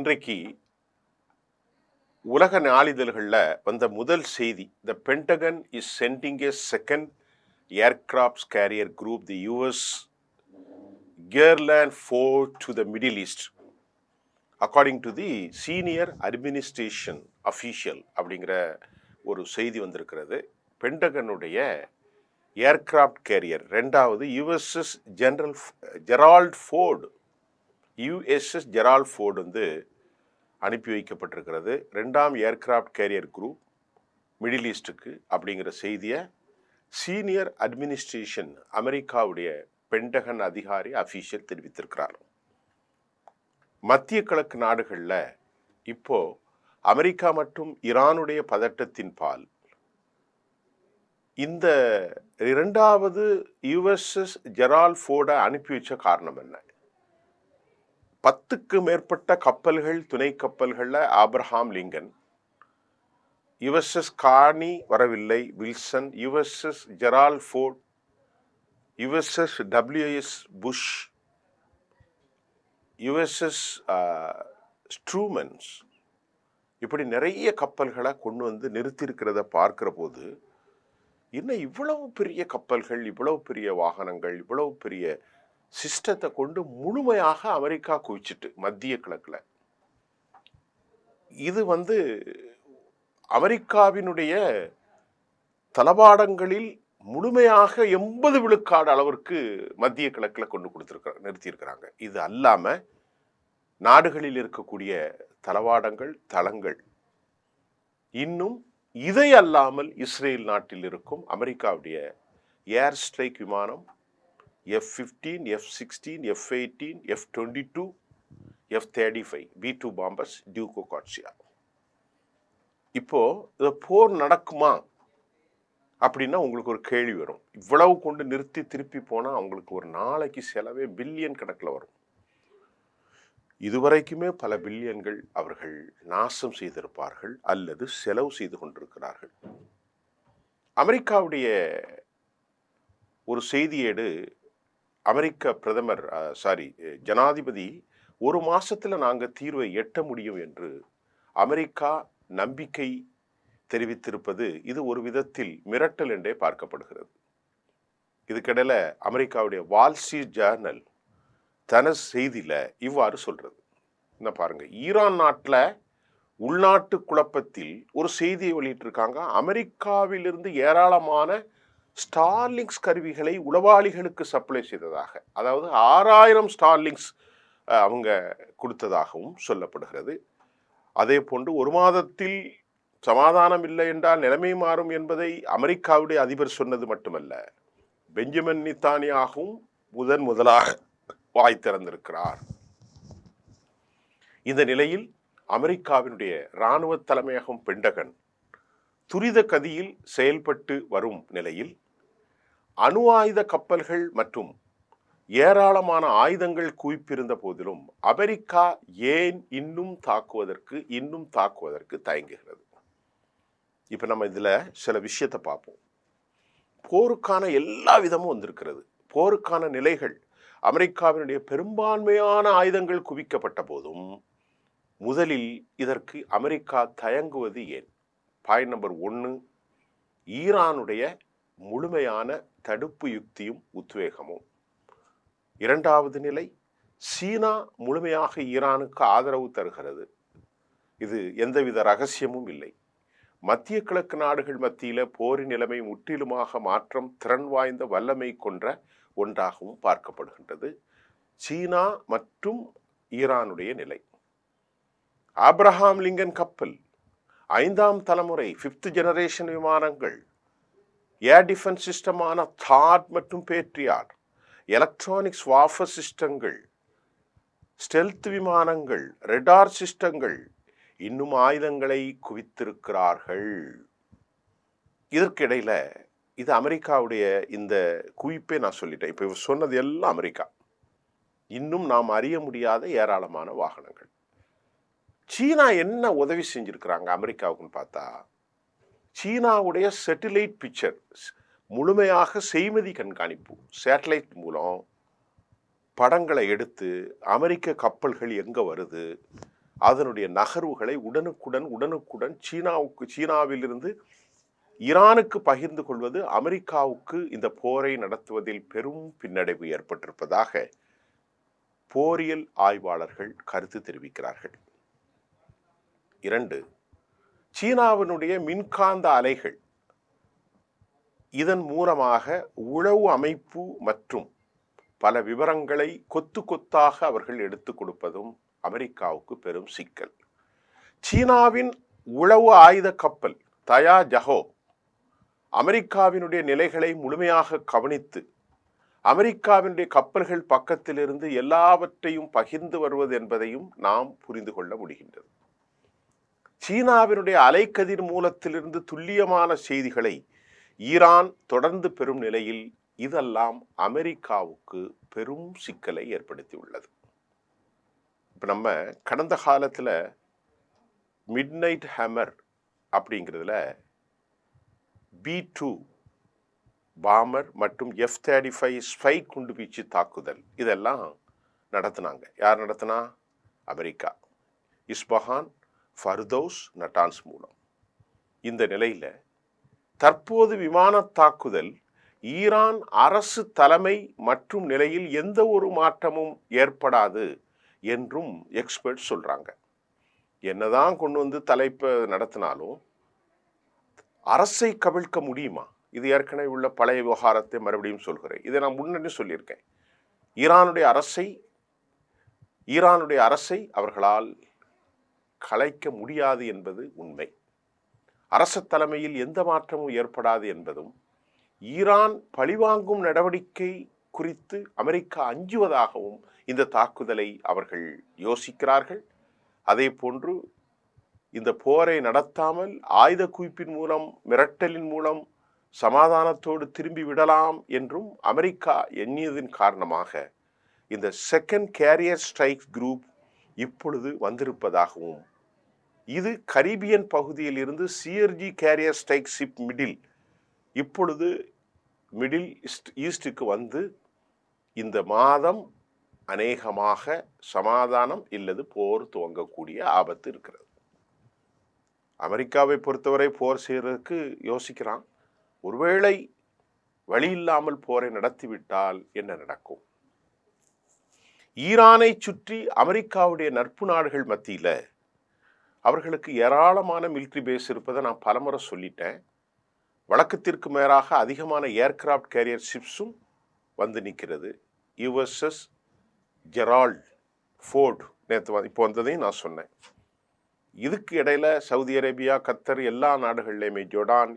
இன்றைக்கு உலக நாளிதழ்களில் வந்த முதல் செய்தி, the Pentagon is sending a second aircraft carrier group the US Gearland 4 to the Middle East according to the senior administration official அப்படிங்கிற ஒரு செய்தி வந்திருக்கிறது. பென்டகனுடைய ஏர்கிராஃப்ட் கேரியர் ரெண்டாவது யுஎஸ்எஸ் ஜெரால்ட் ஃபோர்டு வந்து அனுப்பி வைக்கப்பட்டிருக்கிறது. ரெண்டாம் ஏர்கிராஃப்ட் கேரியர் குரூப் மிடில் ஈஸ்டுக்கு அப்படிங்கிற செய்தியை சீனியர் அட்மினிஸ்ட்ரேஷன் அமெரிக்காவுடைய பென்டகன் அதிகாரி அஃபீஷியல் தெரிவித்திருக்கிறார். மத்திய கிழக்கு நாடுகளில் இப்போ அமெரிக்கா மற்றும் ஈரானுடைய பதட்டத்தின் பால் இந்த இரண்டாவது யுஎஸ்எஸ் ஜெரால்ட் ஃபோர்டை அனுப்பி வச்ச காரணம் என்ன? 10க்கு மேற்பட்ட கப்பல்கள், துணை கப்பல்களில் ஆப்ரஹாம் லிங்கன், யுஎஸ்எஸ் கார்னி வரவில்லை, Wilson, USS Gerald Ford, USS W S Bush, USS Trumans, இப்படி நிறைய கப்பல்களை கொண்டு வந்து நிறுத்தியிருக்கிறத பார்க்கிற போது என்ன இவ்வளவு பெரிய கப்பல்கள், இவ்வளவு பெரிய வாகனங்கள், இவ்வளவு பெரிய சிஸ்டத்தை கொண்டு முழுமையாக அமெரிக்கா குவிச்சிட்டு மத்திய கிழக்குல இது அமெரிக்காவினுடைய தளவாடங்களில் முழுமையாக 80 விழுக்காடு அளவிற்கு மத்திய கிழக்குல கொண்டு நிறுத்தியிருக்கிறாங்க. இது அல்லாம நாடுகளில் இருக்கக்கூடிய தளவாடங்கள், தளங்கள், இன்னும் இதை அல்லாமல் இஸ்ரேல் நாட்டில் இருக்கும் அமெரிக்காவுடைய ஏர் ஸ்ட்ரைக் விமானம் F-15, F-16, F-18, F-22, F-35, B-2 bombers, டியூகோ காட்சியா. இப்போ போர் நடக்குமா அப்படின்னா உங்களுக்கு ஒரு கேள்வி வரும். இவ்வளவு கொண்டு நிறுத்தி திருப்பி போனா அவங்களுக்கு ஒரு நாளைக்கு செலவே பில்லியன் கணக்கில் வரும். இதுவரைக்குமே பல பில்லியன்கள் அவர்கள் நாசம் செய்திருப்பார்கள் அல்லது செலவு செய்து கொண்டிருக்கிறார்கள். அமெரிக்காவுடைய ஒரு செய்தியேடு, அமெரிக்க பிரதமர் ஜனாதிபதி ஒரு மாசத்துல நாங்க தீர்வை எட்ட முடியும் என்று அமெரிக்கா நம்பிக்கை தெரிவித்திருப்பது இது ஒரு விதத்தில் மிரட்டல் என்றே பார்க்கப்படுகிறது. இதுக்கிடையில அமெரிக்காவுடைய வால் ஸ்ட்ரீட் ஜேர்னல் தன செய்தியில இவ்வாறு சொல்றது. என்ன பாருங்க, ஈரான் நாட்டில் உள்நாட்டு குழப்பத்தில் ஒரு செய்தியை வெளியிட்டிருக்காங்க. அமெரிக்காவிலிருந்து ஏராளமான ஸ்டார்லிங்ஸ் கருவிகளை உளவாளிகளுக்கு சப்ளை செய்ததாக, அதாவது 6000 ஸ்டார்லிங்ஸ் அவங்க கொடுத்ததாகவும் சொல்லப்படுகிறது. அதே போன்று ஒரு மாதத்தில் சமாதானம் இல்லை என்றால் நிலைமை மாறும் என்பதை அமெரிக்காவுடைய அதிபர் சொன்னது மட்டுமல்ல, பெஞ்சமின் நெத்தன்யாகுவும் முதலாக வாய் திறந்திருக்கிறார். இந்த நிலையில் அமெரிக்காவினுடைய இராணுவ தலைமையகம் பென்டகன் துரித கதியில் செயல்பட்டு வரும் நிலையில் அணு ஆயுத கப்பல்கள் மற்றும் ஏராளமான ஆயுதங்கள் குவிப்பிருந்த போதிலும் அமெரிக்கா ஏன் இன்னும் தாக்குவதற்கு தயங்குகிறது? இப்ப நம்ம இதுல சில விஷயத்தை பார்ப்போம். போருக்கான எல்லா விதமும் வந்திருக்கிறது. போருக்கான நிலைகள், அமெரிக்காவினுடைய பெரும்பான்மையான ஆயுதங்கள் குவிக்கப்பட்ட போதும் முதலில் இதற்கு அமெரிக்கா தயங்குவது ஏன்? பாயிண்ட் நம்பர் 1, ஈரானுடைய முழுமையான தடுப்பு யுக்தியும் உத்வேகமும். இரண்டாவது நிலை, சீனா முழுமையாக ஈரானுக்கு ஆதரவு தருகிறது. இது எந்தவித ரகசியமும் இல்லை. மத்திய கிழக்கு நாடுகள் மத்தியில போரின் நிலைமை முற்றிலுமாக மாற்றம் திறன் வாய்ந்த வல்லமை கொன்ற ஒன்றாகவும் பார்க்கப்படுகின்றது சீனா மற்றும் ஈரானுடைய நிலை. ஆப்ரஹாம் லிங்கன் கப்பல், 5ஆம் தலைமுறை 5th ஜெனரேஷன் விமானங்கள், ஏர் டிஃபென்ஸ் சிஸ்டமான தாட் மற்றும் பேட்ரியாட், எலக்ட்ரானிக்ஸ் வார்ஃபேர் சிஸ்டங்கள், ஸ்டெல்த் விமானங்கள், ரெடார் சிஸ்டங்கள், இன்னும் ஆயுதங்களை குவித்திருக்கிறார்கள். இதற்கிடையில இது அமெரிக்காவுடைய இந்த குவிப்பை நான் சொல்லிட்டேன். இப்போ சொன்னது எல்லாம் அமெரிக்கா. இன்னும் நாம் அறிய முடியாத ஏராளமான வாகனங்கள். சீனா என்ன உதவி செஞ்சிருக்கிறாங்க அமெரிக்காவுக்குன்னு பார்த்தா, சீனாவுடைய சேட்டலைட் பிக்சர், முழுமையாக செய்மதி கண்காணிப்பு, சேட்டலைட் மூலம் படங்களை எடுத்து அமெரிக்க கப்பல்கள் எங்க வருது, அதனுடைய நகர்வுகளை உடனுக்குடன் சீனாவிலிருந்து ஈரானுக்கு பகிர்ந்து கொள்வது அமெரிக்காவுக்கு இந்த போரை நடத்துவதில் பெரும் பின்னடைவு ஏற்பட்டிருப்பதாக போரியல் ஆய்வாளர்கள் கருத்து தெரிவிக்கிறார்கள். 2, சீனாவினுடைய மின்காந்த அலைகள், இதன் மூலமாக உளவு அமைப்பு மற்றும் பல விவரங்களை கொத்தாக அவர்கள் எடுத்துக் கொடுப்பதும் அமெரிக்காவுக்கு பெரும் சிக்கல். சீனாவின் உளவு ஆயுத கப்பல் தயா ஜஹோ அமெரிக்காவினுடைய நிலைகளை முழுமையாக கவனித்து அமெரிக்காவினுடைய கப்பல்கள் பக்கத்திலிருந்து எல்லாவற்றையும் பகிர்ந்து வருவது என்பதையும் நாம் புரிந்து கொள்ள முடிகின்றது. சீனாவினுடைய அலைக்கதிர் மூலத்திலிருந்து துல்லியமான செய்திகளை ஈரான் தொடர்ந்து பெறும் நிலையில் இதெல்லாம் அமெரிக்காவுக்கு பெரும் சிக்கலை ஏற்படுத்தியுள்ளது. இப்போ நம்ம கடந்த காலத்தில் மிட்நைட் ஹேமர் அப்படிங்கிறதுல B-2 பாமர் மற்றும் F-35 ஸ்பை குண்டுவீச்சு தாக்குதல் இதெல்லாம் நடத்தினாங்க. யார் நடத்தினா? அமெரிக்கா. இஸ்பஹான், ஃபர்தோஸ், நட்டான்ஸ் மூலம். இந்த நிலையில் தற்போது விமான தாக்குதல் ஈரான் அரசு தலைமை மற்றும் நிலையில் எந்த ஒரு மாற்றமும் ஏற்படாது என்றும் எக்ஸ்பர்ட் சொல்றாங்க. என்னதான் கொண்டு வந்து தலைப்பை நடத்தினாலும் அரசை கவிழ்க்க முடியுமா? இது ஏற்கனவே உள்ள பழைய விவகாரத்தை மறுபடியும் சொல்கிறேன். இதை நான் முன்னே சொல்லியிருக்கேன். ஈரானுடைய அரசை அவர்களால் கலைக்க முடியாது என்பது உண்மை. அரச தலைமையில் எந்த மாற்றமும் ஏற்படாது என்பதும், ஈரான் பழிவாங்கும் நடவடிக்கை குறித்து அமெரிக்கா அஞ்சுவதாகவும் இந்த தாக்குதலை அவர்கள் யோசிக்கிறார்கள். அதே போன்று இந்த போரை நடத்தாமல் ஆயுத குவிப்பின் மூலம், மிரட்டலின் மூலம் சமாதானத்தோடு திரும்பி விடலாம் என்றும் அமெரிக்கா எண்ணியதன் காரணமாக இந்த செகண்ட் கேரியர் ஸ்ட்ரைக் குரூப் இப்பொழுது வந்திருப்பதாகவும், இது கரீபியன் பகுதியில் இருந்து CRG கேரியர் ஸ்ட்ரைக் ஷிப் இப்பொழுது மிடில் ஈஸ்டுக்கு வந்து இந்த மாதம் அநேகமாக சமாதானம் இல்லது போர் துவங்கக்கூடிய ஆபத்து இருக்கிறது. அமெரிக்காவை பொறுத்தவரை போர் செய்வதற்கு யோசிக்கிறான். ஒருவேளை வழி இல்லாமல் போரை நடத்திவிட்டால் என்ன நடக்கும்? ஈரானை சுற்றி அமெரிக்காவுடைய நட்பு நாடுகள் மத்தியில் அவர்களுக்கு ஏராளமான மிலிட்ரி பேஸ் இருப்பதை நான் பலமுறை சொல்லிட்டேன். வழக்கத்திற்கு மேலாக அதிகமான ஏர்கிராஃப்ட் கேரியர் ஷிப்ஸும் வந்து நிற்கிறது. USS ஜெரால்ட் ஃபோர்ட் இப்போ வந்ததையும் நான் சொன்னேன். இதுக்கு இடையில சவுதி அரேபியா, கத்தர் எல்லா நாடுகள்லையுமே, ஜோர்டான்,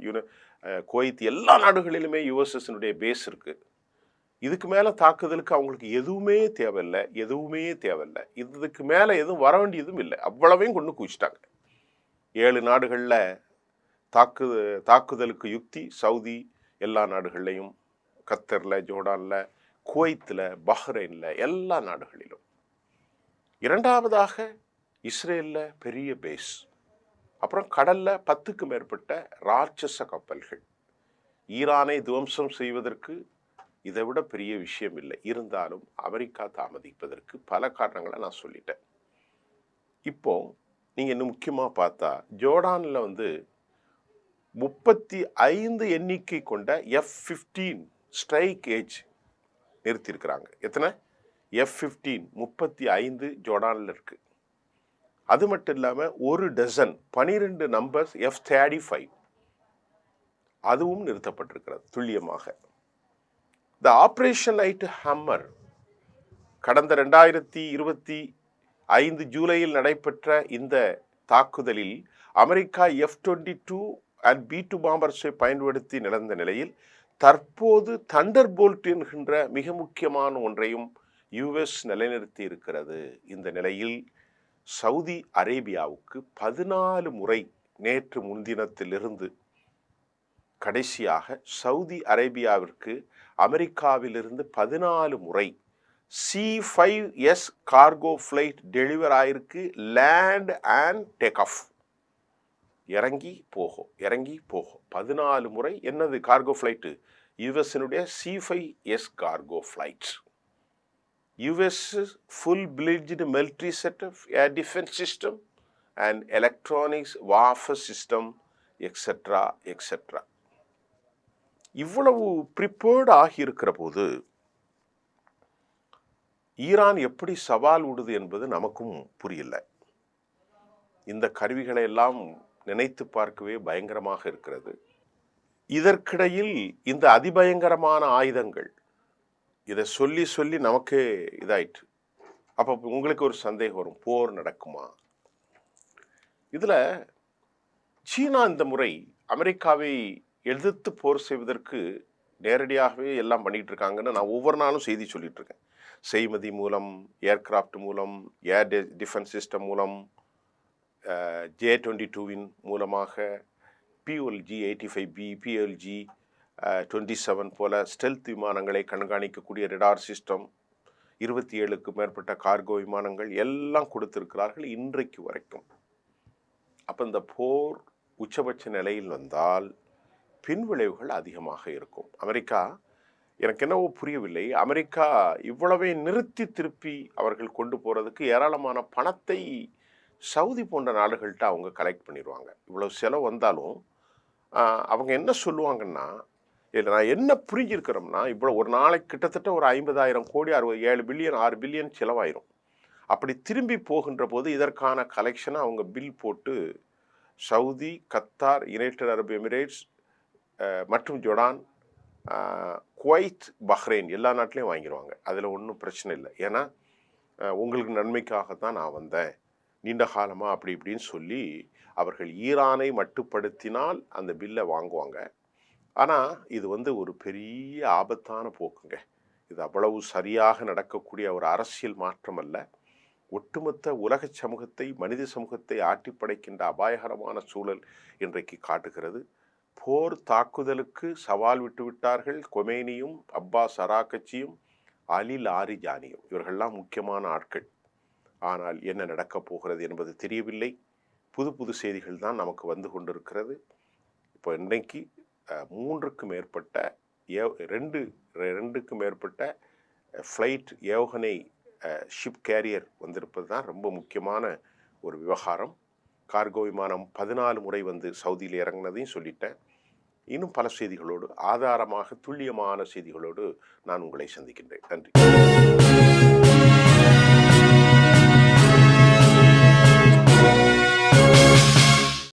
குவைத் எல்லா நாடுகளிலுமே USSனுடைய பேஸ் இருக்கு. இதுக்கு மேலே தாக்குதலுக்கு அவங்களுக்கு எதுவுமே தேவையில்லை. இதுக்கு மேலே எதுவும் வர வேண்டியதும் இல்லை. அவ்வளவையும் கொண்டு குவிச்சிட்டாங்க. 7 நாடுகளில் தாக்குதலுக்கு யுக்தி சவுதி எல்லா நாடுகள்லையும், கத்தரில், ஜோர்டானில், குவைத்தில், பஹ்ரைனில் எல்லா நாடுகளிலும். இரண்டாவதாக இஸ்ரேலில் பெரிய பேஸ். அப்புறம் கடலில் 10க்கு மேற்பட்ட ராட்சச கப்பல்கள். ஈரானை துவம்சம் செய்வதற்கு இதை விட பெரிய விஷயம் இல்லை. இருந்தாலும் அமெரிக்கா தாமதிப்பதற்கு பல காரணங்களை நான் சொல்லிட்டேன். இப்போ நீங்கள் இன்னும் முக்கியமாக பார்த்தா ஜோர்டானில் 35 எண்ணிக்கை கொண்ட F-15 ஸ்ட்ரைக் ஏஜ் நிறுத்தியிருக்கிறாங்க. எத்தனை? F-15 35 ஜோர்டானில் இருக்கு. அது மட்டும் இல்லாமல் 1 டசன் 12 நம்பர்ஸ் F-35 அதுவும் நிறுத்தப்பட்டிருக்கிறது துல்லியமாக. இந்த ஆபரேஷன் லைட் ஹம்மர் கடந்த 2025 ஜூலையில் நடைபெற்ற இந்த தாக்குதலில் அமெரிக்கா F-22 and B-2 பாம்பர்ஸை பயன்படுத்தி நடந்த நிலையில் தற்போது தண்டர் போல்ட் என்கின்ற மிக முக்கியமான ஒன்றையும் US நிலைநிறுத்தி இருக்கிறது. இந்த நிலையில் சவுதி அரேபியாவுக்கு 14 முறை நேற்று முன்தினத்திலிருந்து கடைசியாக சவுதி அரேபியாவிற்கு அமெரிக்காவிலிருந்து 14 முறை C-5S கார்கோ ஃப்ளைட் டெலிவர் ஆயிருக்கு. லேண்ட் அண்ட் டேக் ஆஃப், இறங்கி போகும் 14 முறை. என்னது கார்கோ ஃப்ளைட்டு? யுஎஸ்னுடைய C-5S cargo flight. US's full-fledged military setup, air defense system, and electronics warfare system, etc., etc. இவ்வளவு ப்ரிப்பேர்ட் ஆகியிருக்கிற போது ஈரான் எப்படி சவால் விடுது என்பது நமக்கும் புரியல. இந்த கருவிகளை எல்லாம் நினைத்து பார்க்கவே பயங்கரமாக இருக்கிறது. இதற்கிடையில் இந்த அதிபயங்கரமான ஆயுதங்கள் இதை சொல்லி சொல்லி நமக்கே இதாயிட்டு. அப்போ உங்களுக்கு ஒரு சந்தேகம் வரும், போர் நடக்குமா? இதில் சீனா இந்த முறை அமெரிக்காவை எதிர்த்து போர் செய்வதற்கு நேரடியாகவே எல்லாம் பண்ணிட்டு இருக்காங்கன்னு நான் ஒவ்வொரு நாளும் செய்தி சொல்லிட்டு இருக்கேன். செய்மதி மூலம், ஏர்கிராஃப்ட் மூலம், ஏர் டிஃபென்ஸ் சிஸ்டம் மூலம், J-22வின் மூலமாக, PLG 85B, PLG 27 போல ஸ்டெல்த் விமானங்களை கண்காணிக்கக்கூடிய ரெடார் சிஸ்டம், 27க்கு மேற்பட்ட கார்கோ விமானங்கள் எல்லாம் கொடுத்திருக்கிறார்கள் இன்றைக்கு வரைக்கும். அப்போ இந்த போர் உச்சபட்ச நிலையில் வந்தால் பின்விளைவுகள் அதிகமாக இருக்கும். அமெரிக்கா, எனக்கு என்னவோ புரியவில்லை, அமெரிக்கா இவ்வளவே நிறுத்தி திருப்பி அவர்கள் கொண்டு போகிறதுக்கு ஏராளமான பணத்தை சவுதி போன்ற நாடுகள்கிட்ட அவங்க கலெக்ட் பண்ணிடுவாங்க. இவ்வளவு செலவு வந்தாலும் அவங்க என்ன சொல்லுவாங்கன்னா, இல்லை நான் என்ன புரிஞ்சிருக்கிறோம்னா, இவ்வளோ ஒரு நாளைக்கு கிட்டத்தட்ட ஒரு 50,000 கோடி 7 பில்லியன் 6 பில்லியன் செலவாயிரும். அப்படி திரும்பி போகின்ற போது இதற்கான கலெக்ஷனை அவங்க பில் போட்டு சவுதி, கத்தார், யுனைடெட் அரபு எமிரேட்ஸ் மற்றும் ஜொர்டான், குவைத், பஹ்ரைன் எல்லா நாட்டிலையும் வாங்கிடுவாங்க. அதில் ஒன்றும் பிரச்சனை இல்லை. ஏன்னா உங்களுக்கு நன்மைக்காகத்தான் நான் வந்தேன், நீண்ட காலமாக அப்படி இப்படின்னு சொல்லி அவர்கள் ஈரானை மட்டுப்படுத்தினால் அந்த பில்லை வாங்குவாங்க. ஆனால் இது ஒரு பெரிய ஆபத்தான போக்குங்க. இது அவ்வளவு சரியாக நடக்கக்கூடிய ஒரு அரசியல் மாற்றம் அல்ல. ஒட்டுமொத்த உலக சமூகத்தை, மனித சமூகத்தை ஆட்டி படைக்கின்ற அபாயகரமான சூழல் இன்றைக்கு காட்டுகிறது. போர் தாக்குதலுக்கு சவால் விட்டுவிட்டார்கள் கொமேனியும், அப்பாஸ் அராகச்சியும், அலி லாரிஜானியும். இவர்கள்லாம் முக்கியமான ஆட்கள். ஆனால் என்ன நடக்கப் போகிறது என்பது தெரியவில்லை. புது புது செய்திகள் தான் நமக்கு வந்து கொண்டிருக்கிறது. இப்போ இன்றைக்கு 3க்கும் மேற்பட்ட 2க்கும் மேற்பட்ட ஃப்ளைட் ஏவுகணை ஷிப் கேரியர் வந்திருப்பது தான் ரொம்ப முக்கியமான ஒரு விவகாரம். கார்கோ விமானம் 14 முறை சவுதியில் இறங்கினதையும் சொல்லிட்டேன். இன்னும் பல செய்திகளோடு, ஆதாரமாக துல்லியமான செய்திகளோடு நான் உங்களை சந்திக்கின்றேன். நன்றி.